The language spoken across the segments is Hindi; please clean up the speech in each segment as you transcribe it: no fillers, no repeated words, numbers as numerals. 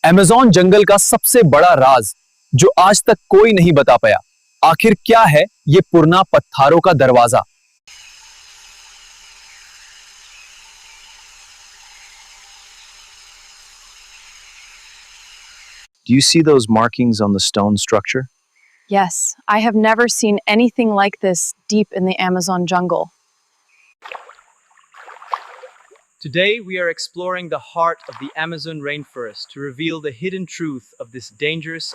अमेज़न जंगल का सबसे बड़ा राज जो आज तक कोई नहीं बता पाया, आखिर क्या है ये पुरना पत्थरों का दरवाजा। Do you see those markings on the stone structure? Yes, I have never seen anything like this deep in the Amazon jungle. Today, we are exploring the heart of the Amazon rainforest to reveal the hidden truth of this dangerous.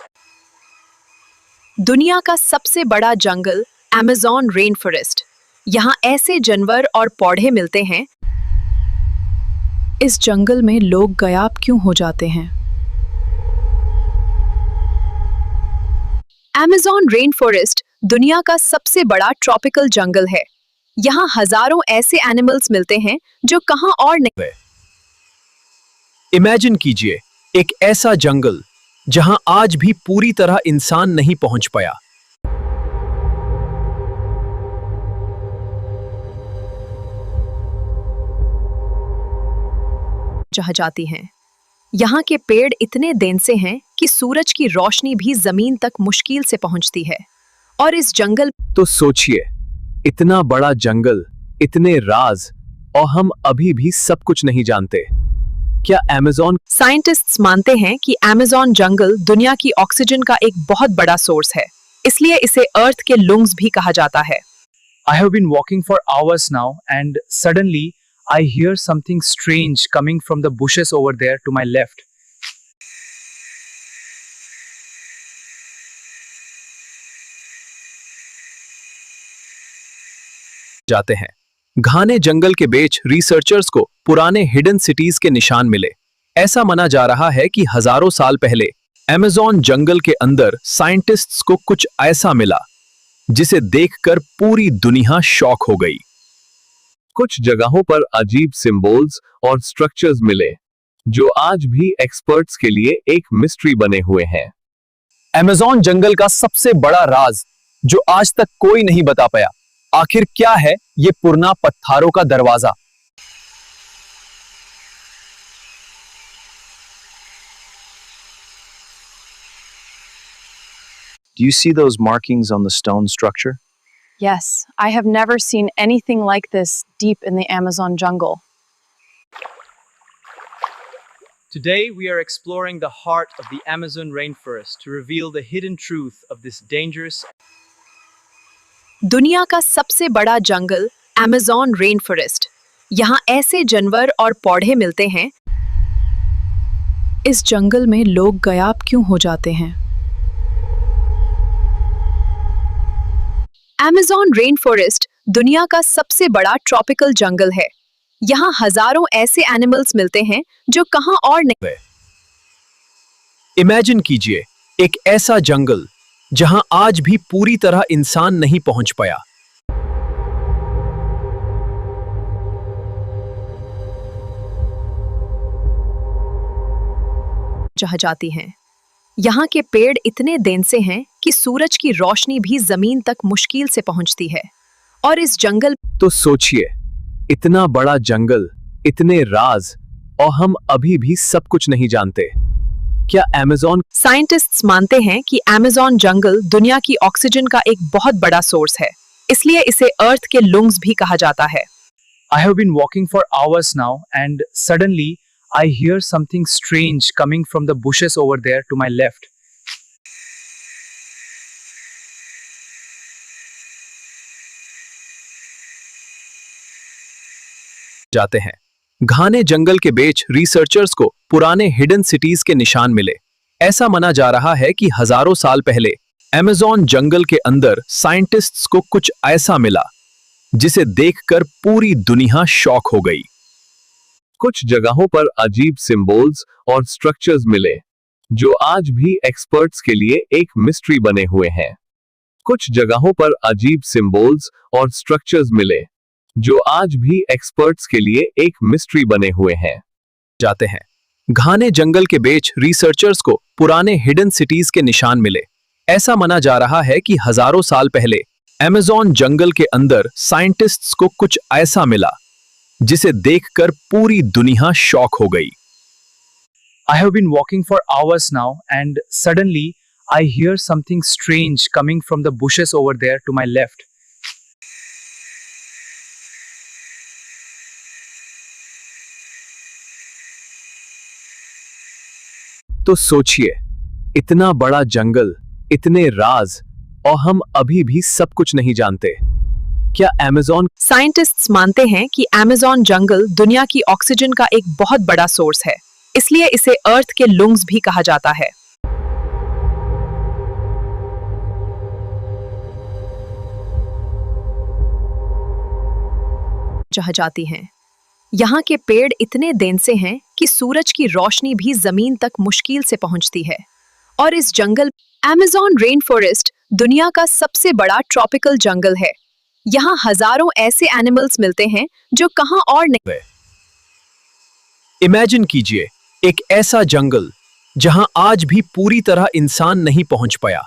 दुनिया का सबसे बड़ा जंगल अमेज़न रेन फॉरेस्ट। यहाँ ऐसे जानवर और पौधे मिलते हैं। इस जंगल में लोग गायब क्यों हो जाते हैं? अमेज़न रेन फॉरेस्ट दुनिया का सबसे बड़ा ट्रॉपिकल जंगल है। यहाँ हजारों ऐसे एनिमल्स मिलते हैं जो कहां और नहीं। इमेजिन कीजिए एक ऐसा जंगल जहां आज भी पूरी तरह इंसान नहीं पहुंच पाया। जहाँ जाती हैं। यहाँ के पेड़ इतने dense हैं कि सूरज की रोशनी भी जमीन तक मुश्किल से पहुंचती है। और इस जंगल तो सोचिए, इतना बड़ा जंगल, इतने राज, और हम अभी भी सब कुछ नहीं जानते। क्या अमेज़न साइंटिस्ट्स मानते हैं कि अमेज़न जंगल दुनिया की ऑक्सीजन का एक बहुत बड़ा सोर्स है, इसलिए इसे अर्थ के लंग्स भी कहा जाता है। I have been walking for hours now, and suddenly I hear something strange coming from the bushes over there to my left. जाते हैं। घने जंगल के बीच रिसर्चर्स को पुराने हिडन सिटीज के निशान मिले। ऐसा माना जा रहा है कि हजारों साल पहले अमेज़न जंगल के अंदर साइंटिस्ट्स को कुछ ऐसा मिला जिसे देखकर पूरी दुनिया शॉक हो गई। कुछ जगहों पर अजीब सिंबल्स और स्ट्रक्चर्स मिले जो आज भी एक्सपर्ट्स के लिए एक मिस्ट्री बने हुए हैं। अमेज़न जंगल का सबसे बड़ा राज जो आज तक कोई नहीं बता पाया, आखिर क्या है ये पुरना पत्थरों का दरवाजा। Do you see those markings on the stone structure? Yes, I have never seen anything like this deep in the Amazon jungle. Today, we are exploring the heart of the Amazon rainforest to reveal the hidden truth of this dangerous. दुनिया का सबसे बड़ा जंगल अमेज़न रेन फॉरेस्ट। यहाँ ऐसे जानवर और पौधे मिलते हैं। इस जंगल में लोग गायब क्यों हो जाते हैं? अमेज़न रेन फॉरेस्ट दुनिया का सबसे बड़ा ट्रॉपिकल जंगल है। यहाँ हजारों ऐसे एनिमल्स मिलते हैं जो कहां और नहीं। इमेजिन कीजिए एक ऐसा जंगल जहां आज भी पूरी तरह इंसान नहीं पहुंच पाया। जहाँ जाती हैं। यहाँ के पेड़ इतने dense हैं कि सूरज की रोशनी भी जमीन तक मुश्किल से पहुंचती है। और इस जंगल तो सोचिए, इतना बड़ा जंगल, इतने राज, और हम अभी भी सब कुछ नहीं जानते। क्या अमेज़न साइंटिस्ट्स मानते हैं कि अमेज़न जंगल दुनिया की ऑक्सीजन का एक बहुत बड़ा सोर्स है, इसलिए इसे अर्थ के लंग्स भी कहा जाता है। I have been walking for hours now, and suddenly I hear something strange coming from the bushes over there to my left. जाते हैं। घने जंगल के बीच रिसर्चर्स को पुराने हिडन सिटीज के निशान मिले। ऐसा माना जा रहा है कि हजारों साल पहले अमेज़न जंगल के अंदर साइंटिस्ट्स को कुछ ऐसा मिला जिसे देखकर पूरी दुनिया शॉक हो गई। कुछ जगहों पर अजीब सिंबल्स और स्ट्रक्चर्स मिले जो आज भी एक्सपर्ट्स के लिए एक मिस्ट्री बने हुए हैं। कुछ जगहों पर अजीब सिंबल्स और स्ट्रक्चर्स मिले जो आज भी एक्सपर्ट्स के लिए एक मिस्ट्री बने हुए हैं। जाते हैं। घने जंगल के बीच रिसर्चर्स को पुराने हिडन सिटीज के निशान मिले। ऐसा माना जा रहा है कि हजारों साल पहले अमेज़न जंगल के अंदर साइंटिस्ट्स को कुछ ऐसा मिला जिसे देखकर पूरी दुनिया शॉक हो गई। I have been walking for hours now, and suddenly I hear something strange coming from the bushes over there to my left. तो सोचिए, इतना बड़ा जंगल, इतने राज, और हम अभी भी सब कुछ नहीं जानते। क्या अमेज़न साइंटिस्ट्स मानते हैं कि अमेज़न जंगल दुनिया की ऑक्सीजन का एक बहुत बड़ा सोर्स है, इसलिए इसे अर्थ के लंग्स भी कहा जाता है। जहाँ जाती हैं। यहाँ के पेड़ इतने dense हैं कि सूरज की रोशनी भी जमीन तक मुश्किल से पहुंचती है। और इस जंगल अमेज़न रेन फॉरेस्ट दुनिया का सबसे बड़ा ट्रॉपिकल जंगल है। यहाँ हजारों ऐसे एनिमल्स मिलते हैं जो कहाँ और नहीं। इमेजिन कीजिए, एक ऐसा जंगल जहां आज भी पूरी तरह इंसान नहीं पहुंच पाया।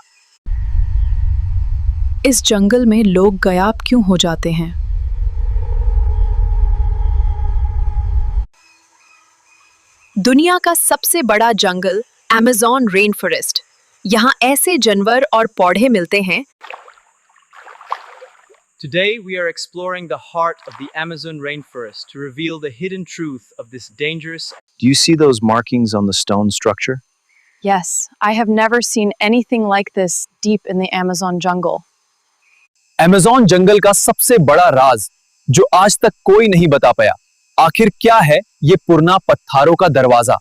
इस जंगल में लोग गायब क्यों हो जाते हैं? दुनिया का सबसे बड़ा जंगल अमेज़न रेन फॉरेस्ट। यहाँ ऐसे जानवर और पौधे मिलते हैं। Today we are exploring the heart of the Amazon rainforest to reveal the hidden truth of this dangerous. Do you see those markings on the stone structure? Yes, I have never seen anything like this deep in the Amazon jungle. Amazon जंगल का सबसे बड़ा राज जो आज तक कोई नहीं बता पाया, आखिर क्या है ये पुराना पत्थरों का दरवाजा।